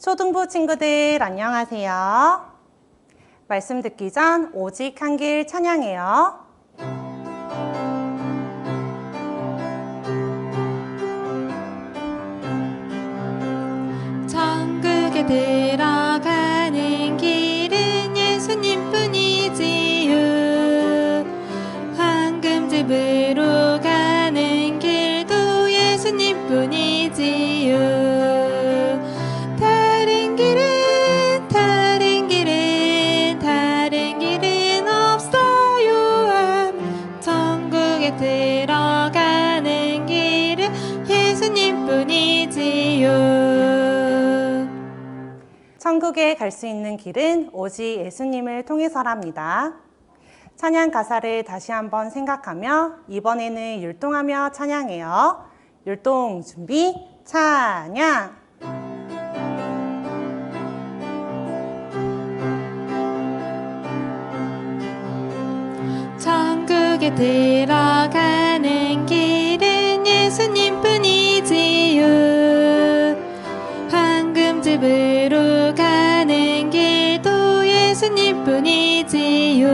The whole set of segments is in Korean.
초등부 친구들 안녕하세요. 말씀 듣기 전 오직 한 길 찬양해요. 천국에 들어가는 길은 예수님뿐이지요. 황금집으로 가는 길도 예수님뿐이지요. 들어가는 길은 예수님뿐이지요. 천국에 갈 수 있는 길은 오직 예수님을 통해서랍니다. 찬양 가사를 다시 한번 생각하며 이번에는 율동하며 찬양해요. 율동 준비, 찬양! 천국에 들어가는 길은 예수님뿐이지요. 황금집으로 가는 길도 예수님뿐이지요.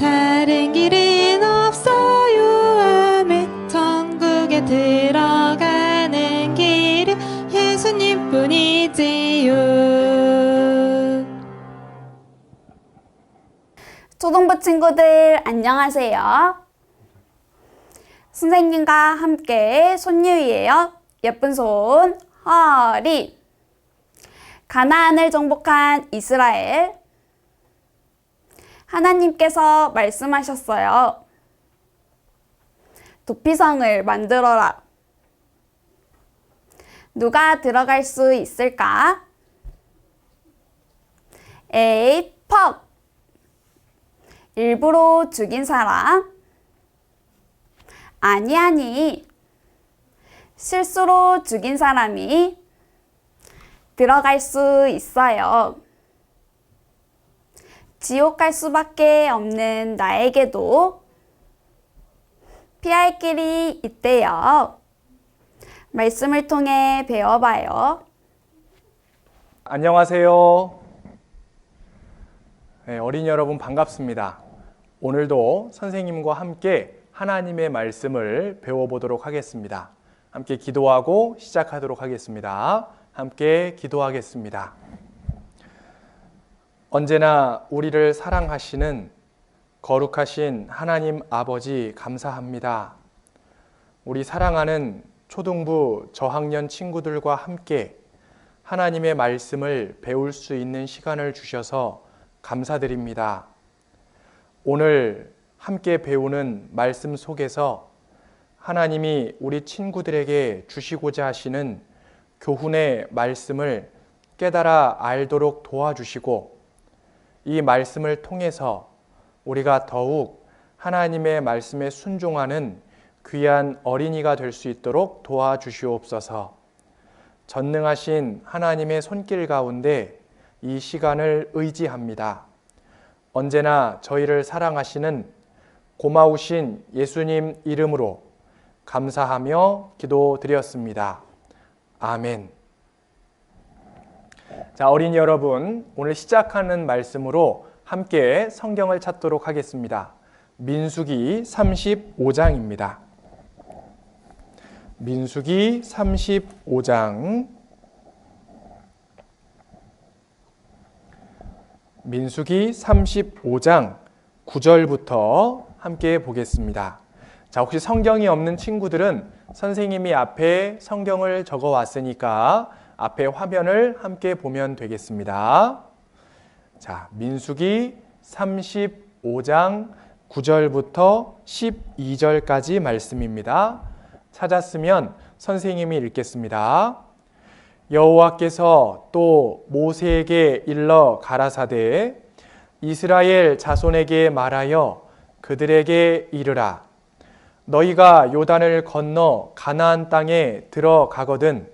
다른 길은 없어요. 아멘. 천국에 들어가는 길은 예수님뿐이지요. 초등부 친구들 안녕하세요. 선생님과 함께 손 위에요. 예쁜 손 허리. 가나안을 정복한 이스라엘. 하나님께서 말씀하셨어요. 도피성을 만들어라. 누가 들어갈 수 있을까? 에이 퍽. 일부러 죽인 사람? 아니. 실수로 죽인 사람이 들어갈 수 있어요. 지옥 갈 수밖에 없는 나에게도 피할 길이 있대요. 말씀을 통해 배워봐요. 안녕하세요. 네, 어린이 여러분 반갑습니다. 오늘도 선생님과 함께 하나님의 말씀을 배워보도록 하겠습니다. 함께 기도하고 시작하도록 하겠습니다. 함께 기도하겠습니다. 언제나 우리를 사랑하시는 거룩하신 하나님 아버지 감사합니다. 우리 사랑하는 초등부 저학년 친구들과 함께 하나님의 말씀을 배울 수 있는 시간을 주셔서 감사드립니다. 오늘 함께 배우는 말씀 속에서 하나님이 우리 친구들에게 주시고자 하시는 교훈의 말씀을 깨달아 알도록 도와주시고 이 말씀을 통해서 우리가 더욱 하나님의 말씀에 순종하는 귀한 어린이가 될 수 있도록 도와주시옵소서. 전능하신 하나님의 손길 가운데 이 시간을 의지합니다. 언제나 저희를 사랑하시는 고마우신 예수님 이름으로 감사하며 기도드렸습니다. 아멘. 자, 어린이 여러분, 오늘 시작하는 말씀으로 함께 성경을 찾도록 하겠습니다. 민수기 35장입니다. 민수기 35장. 민수기 35장 9절부터 함께 보겠습니다. 자, 혹시 성경이 없는 친구들은 선생님이 앞에 성경을 적어 왔으니까 앞에 화면을 함께 보면 되겠습니다. 자, 민수기 35장 9절부터 12절까지 말씀입니다. 찾았으면 선생님이 읽겠습니다. 여호와께서 또 모세에게 일러 가라사대 이스라엘 자손에게 말하여 그들에게 이르라. 너희가 요단을 건너 가나안 땅에 들어가거든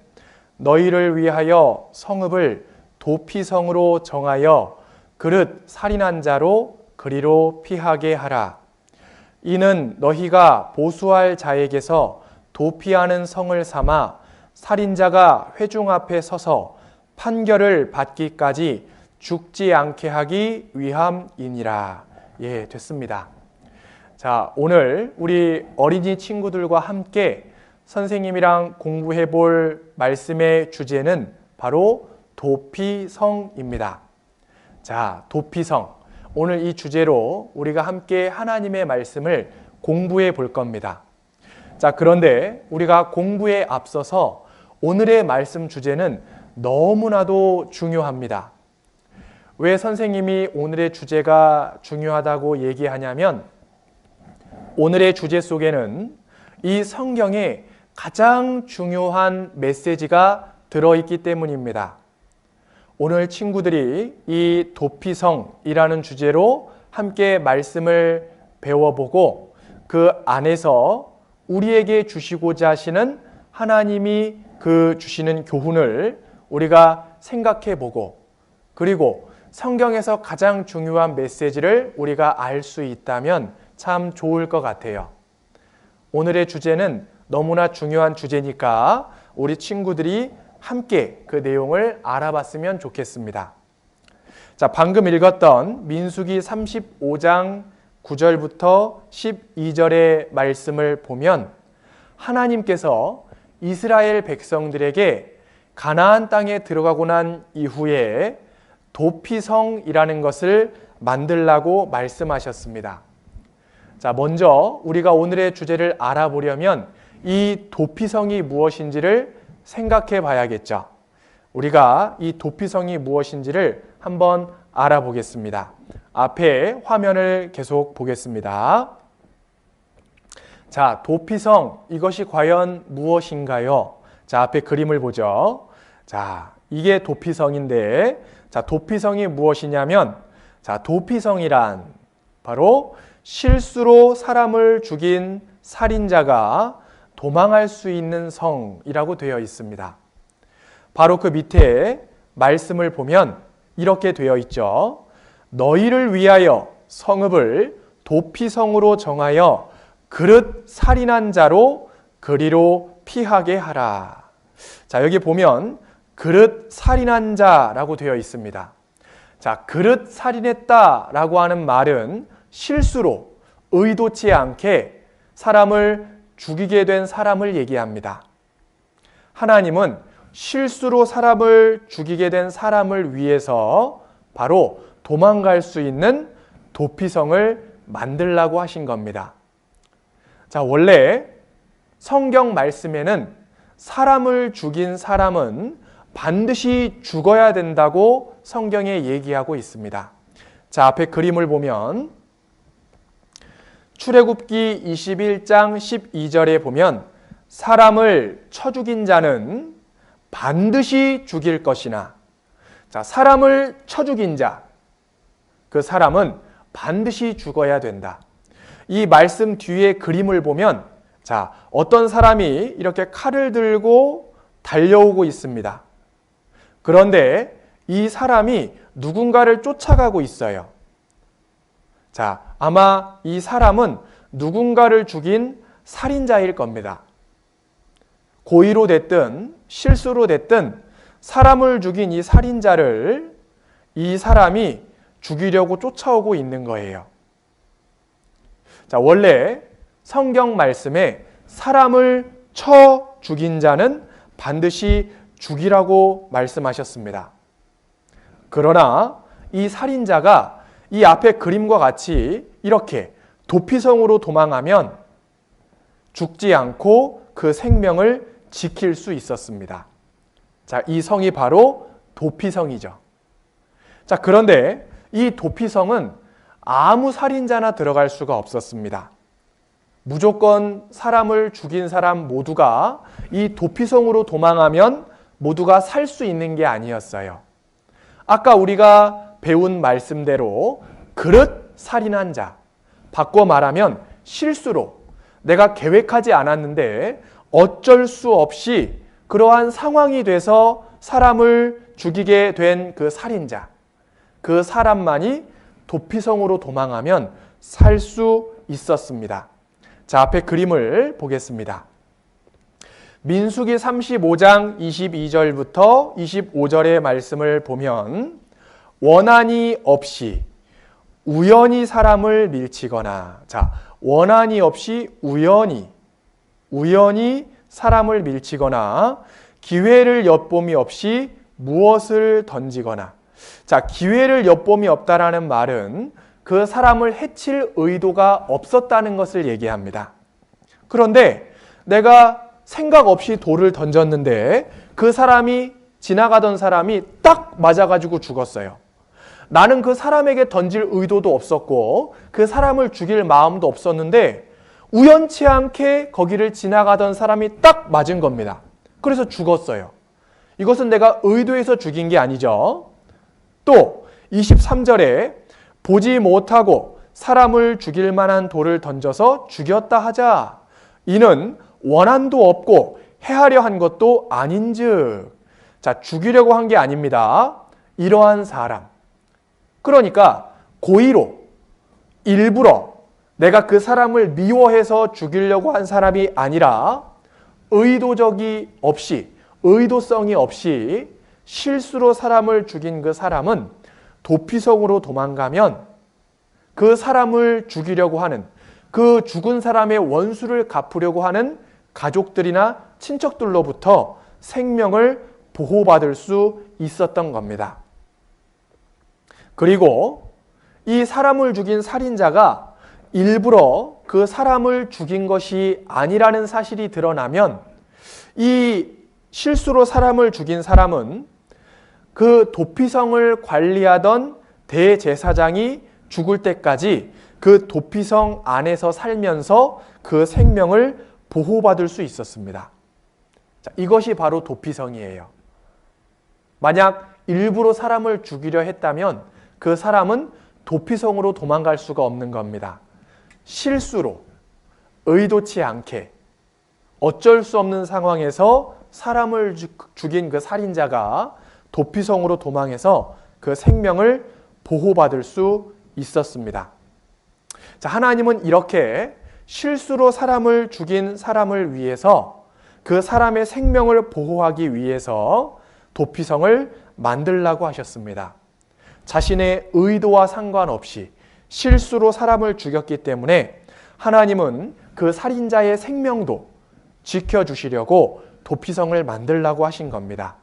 너희를 위하여 성읍을 도피성으로 정하여 그릇 살인한 자로 그리로 피하게 하라. 이는 너희가 보수할 자에게서 도피하는 성을 삼아 살인자가 회중 앞에 서서 판결을 받기까지 죽지 않게 하기 위함이니라. 예, 됐습니다. 자, 오늘 우리 어린이 친구들과 함께 선생님이랑 공부해 볼 말씀의 주제는 바로 도피성입니다. 자, 도피성. 오늘 이 주제로 우리가 함께 하나님의 말씀을 공부해 볼 겁니다. 자, 그런데 우리가 공부에 앞서서 오늘의 말씀 주제는 너무나도 중요합니다. 왜 선생님이 오늘의 주제가 중요하다고 얘기하냐면 오늘의 주제 속에는 이 성경에 가장 중요한 메시지가 들어있기 때문입니다. 오늘 친구들이 이 도피성이라는 주제로 함께 말씀을 배워보고 그 안에서 우리에게 주시고자 하시는 하나님이 그 주시는 교훈을 우리가 생각해보고 그리고 성경에서 가장 중요한 메시지를 우리가 알 수 있다면 참 좋을 것 같아요. 오늘의 주제는 너무나 중요한 주제니까 우리 친구들이 함께 그 내용을 알아봤으면 좋겠습니다. 자, 방금 읽었던 민수기 35장 9절부터 12절의 말씀을 보면 하나님께서 이스라엘 백성들에게 가나안 땅에 들어가고 난 이후에 도피성이라는 것을 만들라고 말씀하셨습니다. 자, 먼저 우리가 오늘의 주제를 알아보려면 이 도피성이 무엇인지를 생각해 봐야겠죠. 우리가 이 도피성이 무엇인지를 한번 알아보겠습니다. 앞에 화면을 계속 보겠습니다. 자, 도피성, 이것이 과연 무엇인가요? 자, 앞에 그림을 보죠. 자, 이게 도피성인데, 자, 도피성이 무엇이냐면, 자, 도피성이란 바로 실수로 사람을 죽인 살인자가 도망할 수 있는 성이라고 되어 있습니다. 바로 그 밑에 말씀을 보면 이렇게 되어 있죠. 너희를 위하여 성읍을 도피성으로 정하여 그릇 살인한 자로 그리로 피하게 하라. 자, 여기 보면 그릇 살인한 자라고 되어 있습니다. 자, 그릇 살인했다라고 하는 말은 실수로 의도치 않게 사람을 죽이게 된 사람을 얘기합니다. 하나님은 실수로 사람을 죽이게 된 사람을 위해서 바로 도망갈 수 있는 도피성을 만들라고 하신 겁니다. 자, 원래 성경 말씀에는 사람을 죽인 사람은 반드시 죽어야 된다고 성경에 얘기하고 있습니다. 자, 앞에 그림을 보면 출애굽기 21장 12절에 보면 사람을 쳐 죽인 자는 반드시 죽일 것이나, 자, 사람을 쳐 죽인 자, 그 사람은 반드시 죽어야 된다. 이 말씀 뒤에 그림을 보면, 자, 어떤 사람이 이렇게 칼을 들고 달려오고 있습니다. 그런데 이 사람이 누군가를 쫓아가고 있어요. 자, 아마 이 사람은 누군가를 죽인 살인자일 겁니다. 고의로 됐든 실수로 됐든 사람을 죽인 이 살인자를 이 사람이 죽이려고 쫓아오고 있는 거예요. 자, 원래 성경 말씀에 사람을 쳐 죽인 자는 반드시 죽이라고 말씀하셨습니다. 그러나 이 살인자가 이 앞에 그림과 같이 이렇게 도피성으로 도망하면 죽지 않고 그 생명을 지킬 수 있었습니다. 자, 이 성이 바로 도피성이죠. 자, 그런데 이 도피성은 아무 살인자나 들어갈 수가 없었습니다. 무조건 사람을 죽인 사람 모두가 이 도피성으로 도망하면 모두가 살 수 있는 게 아니었어요. 아까 우리가 배운 말씀대로 그릇 살인한 자, 바꿔 말하면 실수로 내가 계획하지 않았는데 어쩔 수 없이 그러한 상황이 돼서 사람을 죽이게 된 그 살인자, 그 사람만이 도피성으로 도망하면 살 수 있었습니다. 자, 앞에 그림을 보겠습니다. 민수기 35장 22절부터 25절의 말씀을 보면 원한이 없이 우연히 사람을 밀치거나, 자, 원한이 없이 우연히 사람을 밀치거나 기회를 엿봄이 없이 무엇을 던지거나. 자, 기회를 엿봄이 없다라는 말은 그 사람을 해칠 의도가 없었다는 것을 얘기합니다. 그런데 내가 생각 없이 돌을 던졌는데 그 사람이, 지나가던 사람이 딱 맞아가지고 죽었어요. 나는 그 사람에게 던질 의도도 없었고 그 사람을 죽일 마음도 없었는데 우연치 않게 거기를 지나가던 사람이 딱 맞은 겁니다. 그래서 죽었어요. 이것은 내가 의도해서 죽인 게 아니죠. 또 23절에 보지 못하고 사람을 죽일 만한 돌을 던져서 죽였다 하자. 이는 원한도 없고 해하려 한 것도 아닌즉. 자, 죽이려고 한 게 아닙니다. 이러한 사람. 그러니까 고의로, 일부러 내가 그 사람을 미워해서 죽이려고 한 사람이 아니라 의도성이 없이 실수로 사람을 죽인 그 사람은 도피성으로 도망가면 그 사람을 죽이려고 하는, 그 죽은 사람의 원수를 갚으려고 하는 가족들이나 친척들로부터 생명을 보호받을 수 있었던 겁니다. 그리고 이 사람을 죽인 살인자가 일부러 그 사람을 죽인 것이 아니라는 사실이 드러나면 이 실수로 사람을 죽인 사람은 그 도피성을 관리하던 대제사장이 죽을 때까지 그 도피성 안에서 살면서 그 생명을 보호받을 수 있었습니다. 자, 이것이 바로 도피성이에요. 만약 일부러 사람을 죽이려 했다면 그 사람은 도피성으로 도망갈 수가 없는 겁니다. 실수로, 의도치 않게, 어쩔 수 없는 상황에서 사람을 죽인 그 살인자가 도피성으로 도망해서 그 생명을 보호받을 수 있었습니다. 자, 하나님은 이렇게 실수로 사람을 죽인 사람을 위해서, 그 사람의 생명을 보호하기 위해서 도피성을 만들라고 하셨습니다. 자신의 의도와 상관없이 실수로 사람을 죽였기 때문에 하나님은 그 살인자의 생명도 지켜주시려고 도피성을 만들라고 하신 겁니다.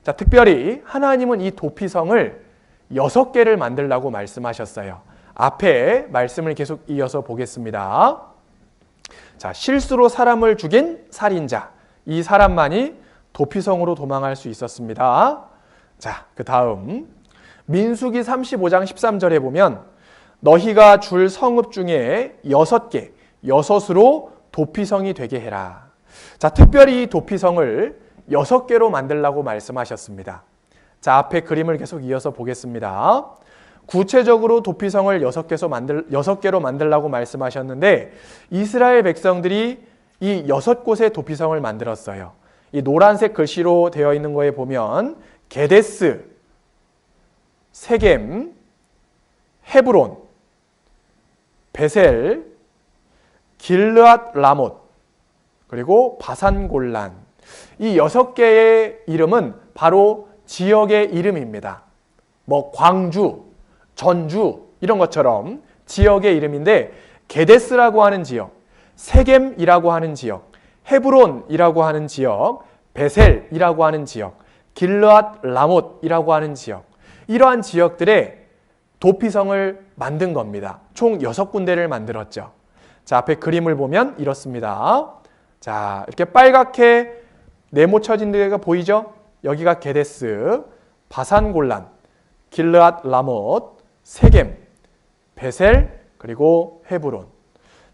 자, 특별히 하나님은 이 도피성을 6개를 만들라고 말씀하셨어요. 앞에 말씀을 계속 이어서 보겠습니다. 자, 실수로 사람을 죽인 살인자, 이 사람만이 도피성으로 도망할 수 있었습니다. 자, 그 다음 민수기 35장 13절에 보면 너희가 줄 성읍 중에 6개, 6으로 도피성이 되게 해라. 자, 특별히 이 도피성을 6개로 만들라고 말씀하셨습니다. 자, 앞에 그림을 계속 이어서 보겠습니다. 구체적으로 도피성을 6개로 만들라고 말씀하셨는데 이스라엘 백성들이 이 6곳의 도피성을 만들었어요. 이 노란색 글씨로 되어 있는 거에 보면 게데스, 세겜, 헤브론, 베셀, 길르앗 라못, 그리고 바산 골란. 이 6개의 이름은 바로 지역의 이름입니다. 뭐 광주, 전주 이런 것처럼 지역의 이름인데 게데스라고 하는 지역, 세겜이라고 하는 지역, 헤브론이라고 하는 지역, 베셀이라고 하는 지역, 길르앗 라못이라고 하는 지역, 이러한 지역들의 도피성을 만든 겁니다. 총 6군데를 만들었죠. 자, 앞에 그림을 보면 이렇습니다. 자, 이렇게 빨갛게 네모쳐진 데가 보이죠? 여기가 게데스, 바산 골란, 길르앗 라못, 세겜, 베셀, 그리고 헤브론.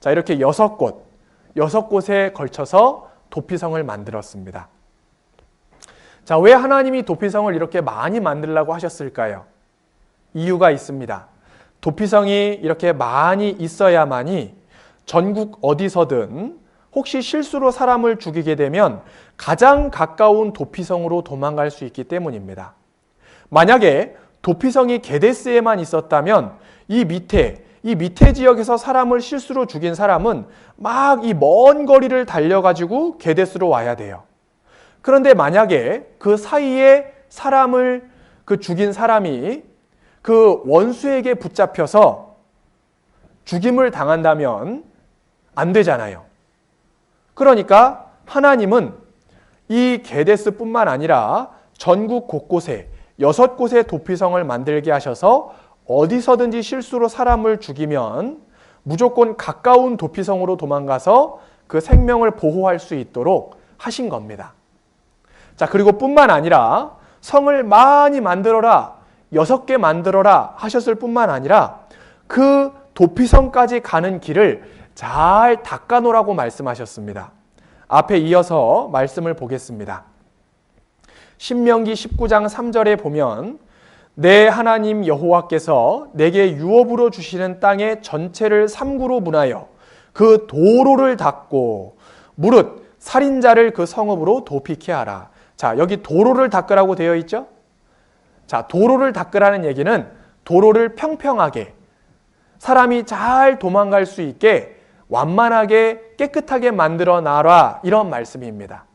자, 이렇게 6곳에 걸쳐서 도피성을 만들었습니다. 자, 왜 하나님이 도피성을 이렇게 많이 만들라고 하셨을까요? 이유가 있습니다. 도피성이 이렇게 많이 있어야만이 전국 어디서든 혹시 실수로 사람을 죽이게 되면 가장 가까운 도피성으로 도망갈 수 있기 때문입니다. 만약에 도피성이 게데스에만 있었다면 이 밑에 이 밑에 지역에서 사람을 실수로 죽인 사람은 막 이 먼 거리를 달려가지고 게데스로 와야 돼요. 그런데 만약에 그 사이에 사람을 죽인 사람이 그 원수에게 붙잡혀서 죽임을 당한다면 안 되잖아요. 그러니까 하나님은 이 게데스뿐만 아니라 전국 곳곳에 6곳의 도피성을 만들게 하셔서 어디서든지 실수로 사람을 죽이면 무조건 가까운 도피성으로 도망가서 그 생명을 보호할 수 있도록 하신 겁니다. 자, 그리고 뿐만 아니라 성을 많이 만들어라, 6개 만들어라 하셨을 뿐만 아니라 그 도피성까지 가는 길을 잘 닦아놓으라고 말씀하셨습니다. 앞에 이어서 말씀을 보겠습니다. 신명기 19장 3절에 보면 내 하나님 여호와께서 내게 유업으로 주시는 땅의 전체를 삼구로 문하여 그 도로를 닦고 무릇 살인자를 그 성읍으로 도피케 하라. 자, 여기 도로를 닦으라고 되어 있죠? 자, 도로를 닦으라는 얘기는 도로를 평평하게 사람이 잘 도망갈 수 있게 완만하게 깨끗하게 만들어 놔라, 이런 말씀입니다.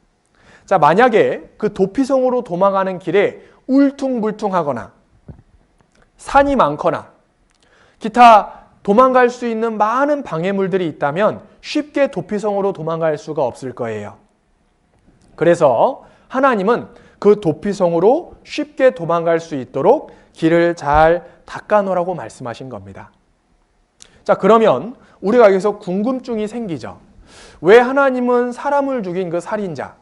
자, 만약에 그 도피성으로 도망가는 길에 울퉁불퉁하거나 산이 많거나 기타 도망갈 수 있는 많은 방해물들이 있다면 쉽게 도피성으로 도망갈 수가 없을 거예요. 그래서 하나님은 그 도피성으로 쉽게 도망갈 수 있도록 길을 잘 닦아놓으라고 말씀하신 겁니다. 자, 그러면 우리가 여기서 궁금증이 생기죠. 왜 하나님은 사람을 죽인 그 살인자,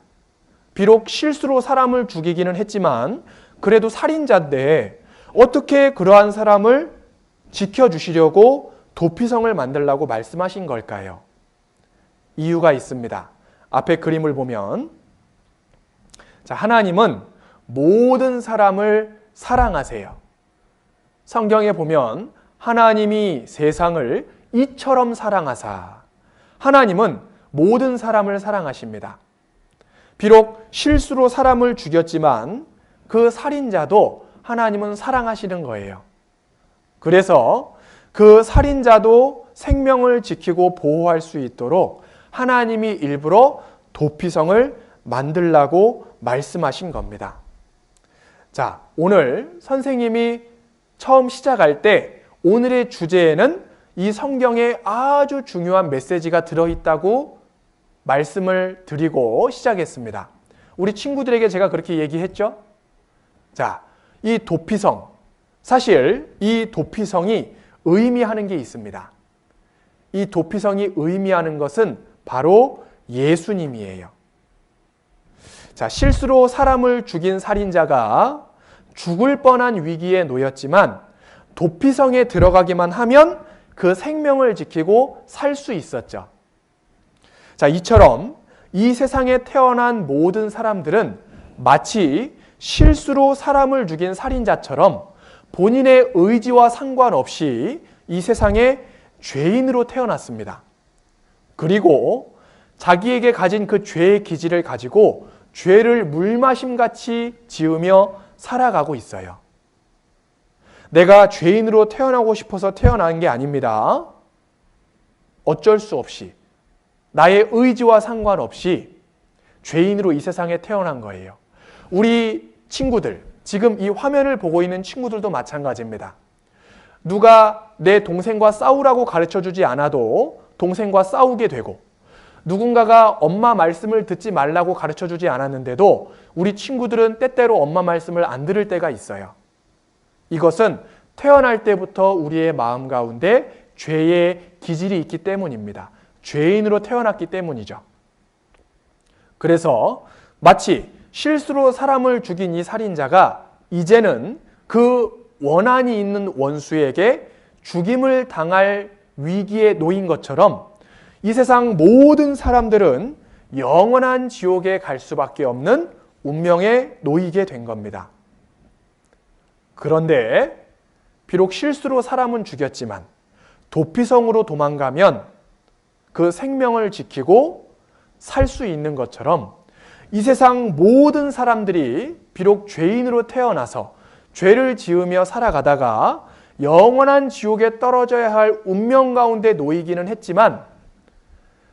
비록 실수로 사람을 죽이기는 했지만 그래도 살인자인데 어떻게 그러한 사람을 지켜주시려고 도피성을 만들라고 말씀하신 걸까요? 이유가 있습니다. 앞에 그림을 보면, 자, 하나님은 모든 사람을 사랑하세요. 성경에 보면 하나님이 세상을 이처럼 사랑하사, 하나님은 모든 사람을 사랑하십니다. 비록 실수로 사람을 죽였지만 그 살인자도 하나님은 사랑하시는 거예요. 그래서 그 살인자도 생명을 지키고 보호할 수 있도록 하나님이 일부러 도피성을 만들라고 말씀하신 겁니다. 자, 오늘 선생님이 처음 시작할 때 오늘의 주제에는 이 성경에 아주 중요한 메시지가 들어있다고 말씀을 드리고 시작했습니다. 우리 친구들에게 제가 그렇게 얘기했죠? 자, 이 도피성, 사실 이 도피성이 의미하는 게 있습니다. 이 도피성이 의미하는 것은 바로 예수님이에요. 자, 실수로 사람을 죽인 살인자가 죽을 뻔한 위기에 놓였지만 도피성에 들어가기만 하면 그 생명을 지키고 살 수 있었죠. 자, 이처럼 이 세상에 태어난 모든 사람들은 마치 실수로 사람을 죽인 살인자처럼 본인의 의지와 상관없이 이 세상에 죄인으로 태어났습니다. 그리고 자기에게 가진 그 죄의 기질을 가지고 죄를 물마심같이 지으며 살아가고 있어요. 내가 죄인으로 태어나고 싶어서 태어난 게 아닙니다. 어쩔 수 없이 나의 의지와 상관없이 죄인으로 이 세상에 태어난 거예요. 우리 친구들, 지금 이 화면을 보고 있는 친구들도 마찬가지입니다. 누가 내 동생과 싸우라고 가르쳐주지 않아도 동생과 싸우게 되고, 누군가가 엄마 말씀을 듣지 말라고 가르쳐주지 않았는데도 우리 친구들은 때때로 엄마 말씀을 안 들을 때가 있어요. 이것은 태어날 때부터 우리의 마음 가운데 죄의 기질이 있기 때문입니다. 죄인으로 태어났기 때문이죠. 그래서 마치 실수로 사람을 죽인 이 살인자가 이제는 그 원한이 있는 원수에게 죽임을 당할 위기에 놓인 것처럼 이 세상 모든 사람들은 영원한 지옥에 갈 수밖에 없는 운명에 놓이게 된 겁니다. 그런데 비록 실수로 사람은 죽였지만 도피성으로 도망가면 그 생명을 지키고 살 수 있는 것처럼 이 세상 모든 사람들이 비록 죄인으로 태어나서 죄를 지으며 살아가다가 영원한 지옥에 떨어져야 할 운명 가운데 놓이기는 했지만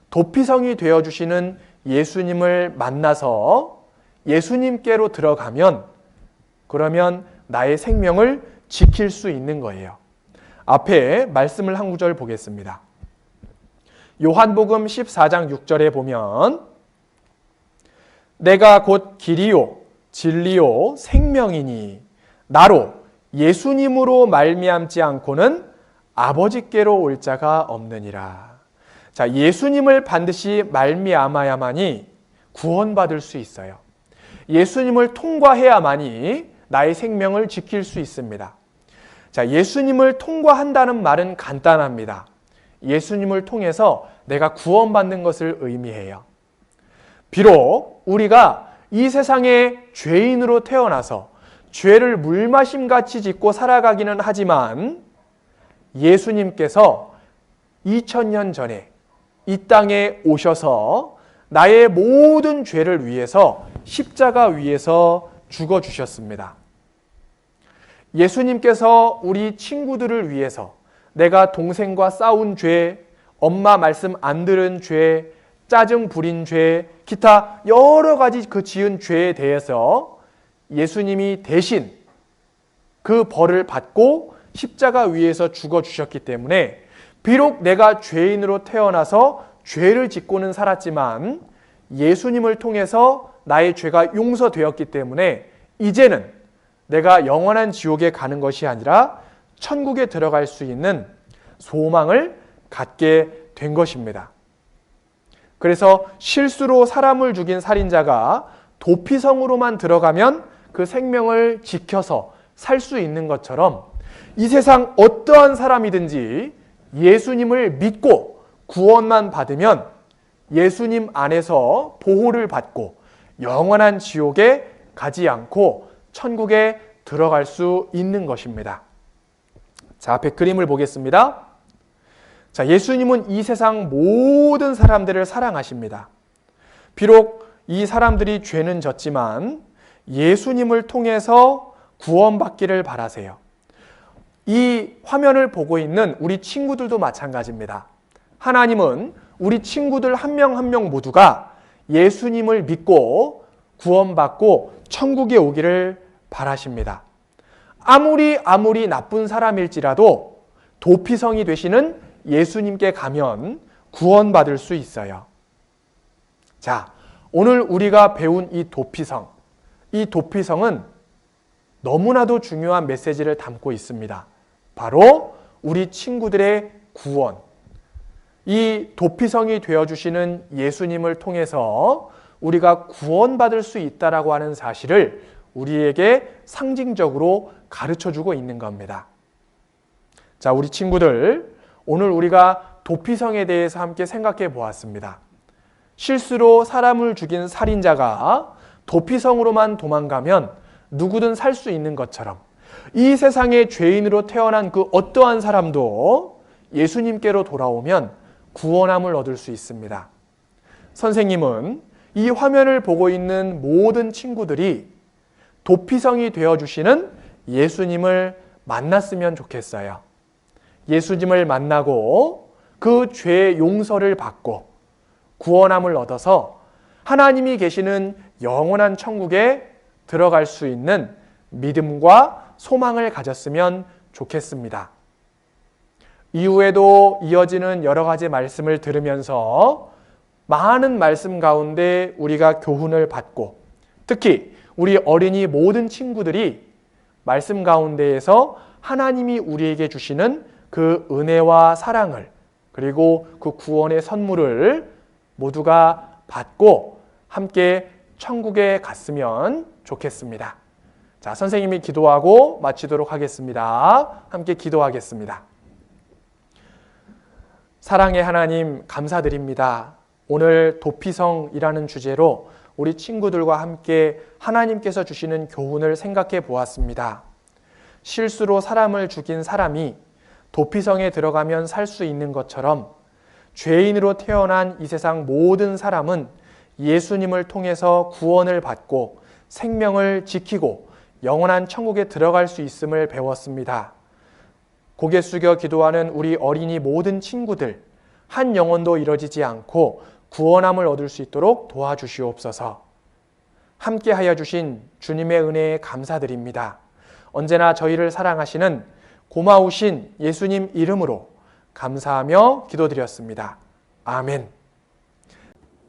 도피성이 되어주시는 예수님을 만나서 예수님께로 들어가면 그러면 나의 생명을 지킬 수 있는 거예요. 앞에 말씀을 한 구절 보겠습니다. 요한복음 14장 6절에 보면 내가 곧 길이요 진리요 생명이니 나로 예수님으로 말미암지 않고는 아버지께로 올 자가 없느니라. 자, 예수님을 반드시 말미암아야만이 구원받을 수 있어요. 예수님을 통과해야만이 나의 생명을 지킬 수 있습니다. 자, 예수님을 통과한다는 말은 간단합니다. 예수님을 통해서 내가 구원받는 것을 의미해요. 비록 우리가 이 세상에 죄인으로 태어나서 죄를 물마심같이 짓고 살아가기는 하지만 예수님께서 2000년 전에 이 땅에 오셔서 나의 모든 죄를 위해서 십자가 위에서 죽어주셨습니다. 예수님께서 우리 친구들을 위해서 내가 동생과 싸운 죄, 엄마 말씀 안 들은 죄, 짜증 부린 죄, 기타 여러 가지 그 지은 죄에 대해서 예수님이 대신 그 벌을 받고 십자가 위에서 죽어주셨기 때문에 비록 내가 죄인으로 태어나서 죄를 짓고는 살았지만 예수님을 통해서 나의 죄가 용서되었기 때문에 이제는 내가 영원한 지옥에 가는 것이 아니라 천국에 들어갈 수 있는 소망을 갖게 된 것입니다. 그래서 실수로 사람을 죽인 살인자가 도피성으로만 들어가면 그 생명을 지켜서 살 수 있는 것처럼 이 세상 어떠한 사람이든지 예수님을 믿고 구원만 받으면 예수님 안에서 보호를 받고 영원한 지옥에 가지 않고 천국에 들어갈 수 있는 것입니다. 자, 앞에 그림을 보겠습니다. 자, 예수님은 이 세상 모든 사람들을 사랑하십니다. 비록 이 사람들이 죄는 졌지만 예수님을 통해서 구원받기를 바라세요. 이 화면을 보고 있는 우리 친구들도 마찬가지입니다. 하나님은 우리 친구들 한 명 한 명 모두가 예수님을 믿고 구원받고 천국에 오기를 바라십니다. 아무리 나쁜 사람일지라도 도피성이 되시는 예수님께 가면 구원받을 수 있어요. 자, 오늘 우리가 배운 이 도피성은 너무나도 중요한 메시지를 담고 있습니다. 바로 우리 친구들의 구원. 이 도피성이 되어주시는 예수님을 통해서 우리가 구원받을 수 있다라고 하는 사실을 우리에게 상징적으로 가르쳐주고 있는 겁니다. 자, 우리 친구들, 오늘 우리가 도피성에 대해서 함께 생각해 보았습니다. 실수로 사람을 죽인 살인자가 도피성으로만 도망가면 누구든 살 수 있는 것처럼 이 세상에 죄인으로 태어난 그 어떠한 사람도 예수님께로 돌아오면 구원함을 얻을 수 있습니다. 선생님은 이 화면을 보고 있는 모든 친구들이 도피성이 되어주시는 예수님을 만났으면 좋겠어요. 예수님을 만나고 그 죄의 용서를 받고 구원함을 얻어서 하나님이 계시는 영원한 천국에 들어갈 수 있는 믿음과 소망을 가졌으면 좋겠습니다. 이후에도 이어지는 여러 가지 말씀을 들으면서 많은 말씀 가운데 우리가 교훈을 받고 특히 우리 어린이 모든 친구들이 말씀 가운데에서 하나님이 우리에게 주시는 그 은혜와 사랑을 그리고 그 구원의 선물을 모두가 받고 함께 천국에 갔으면 좋겠습니다. 자, 선생님이 기도하고 마치도록 하겠습니다. 함께 기도하겠습니다. 사랑의 하나님, 감사드립니다. 오늘 도피성이라는 주제로 우리 친구들과 함께 하나님께서 주시는 교훈을 생각해 보았습니다. 실수로 사람을 죽인 사람이 도피성에 들어가면 살 수 있는 것처럼 죄인으로 태어난 이 세상 모든 사람은 예수님을 통해서 구원을 받고 생명을 지키고 영원한 천국에 들어갈 수 있음을 배웠습니다. 고개 숙여 기도하는 우리 어린이 모든 친구들, 한 영혼도 이뤄지지 않고 구원함을 얻을 수 있도록 도와주시옵소서. 함께하여 주신 주님의 은혜에 감사드립니다. 언제나 저희를 사랑하시는 고마우신 예수님 이름으로 감사하며 기도드렸습니다. 아멘.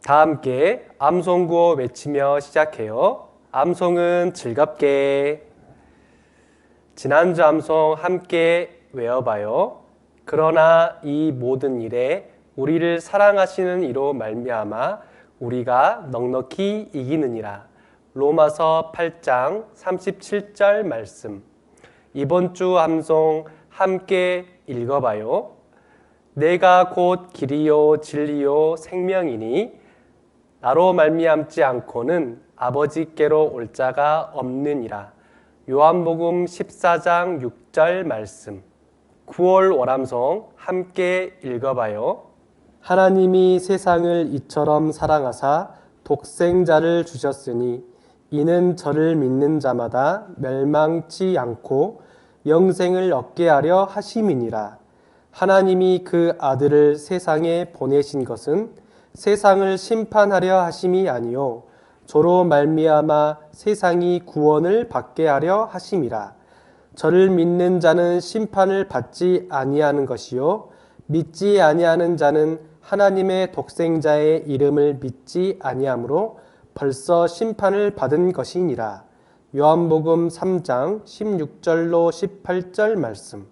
다 함께 암송구호 외치며 시작해요. 암송은 즐겁게. 지난주 암송 함께 외워봐요. 그러나 이 모든 일에 우리를 사랑하시는 이로 말미암아 우리가 넉넉히 이기느니라. 로마서 8장 37절 말씀. 이번 주 암송 함께 읽어봐요. 내가 곧 길이요 진리요 생명이니 나로 말미암지 않고는 아버지께로 올 자가 없느니라. 요한복음 14장 6절 말씀. 9월 월암송 함께 읽어봐요. 하나님이 세상을 이처럼 사랑하사 독생자를 주셨으니 이는 저를 믿는 자마다 멸망치 않고 영생을 얻게 하려 하심이니라. 하나님이 그 아들을 세상에 보내신 것은 세상을 심판하려 하심이 아니요 저로 말미암아 세상이 구원을 받게 하려 하심이라. 저를 믿는 자는 심판을 받지 아니하는 것이요 믿지 아니하는 자는 하나님의 독생자의 이름을 믿지 아니하므로 벌써 심판을 받은 것이니라. 요한복음 3장 16절로 18절 말씀.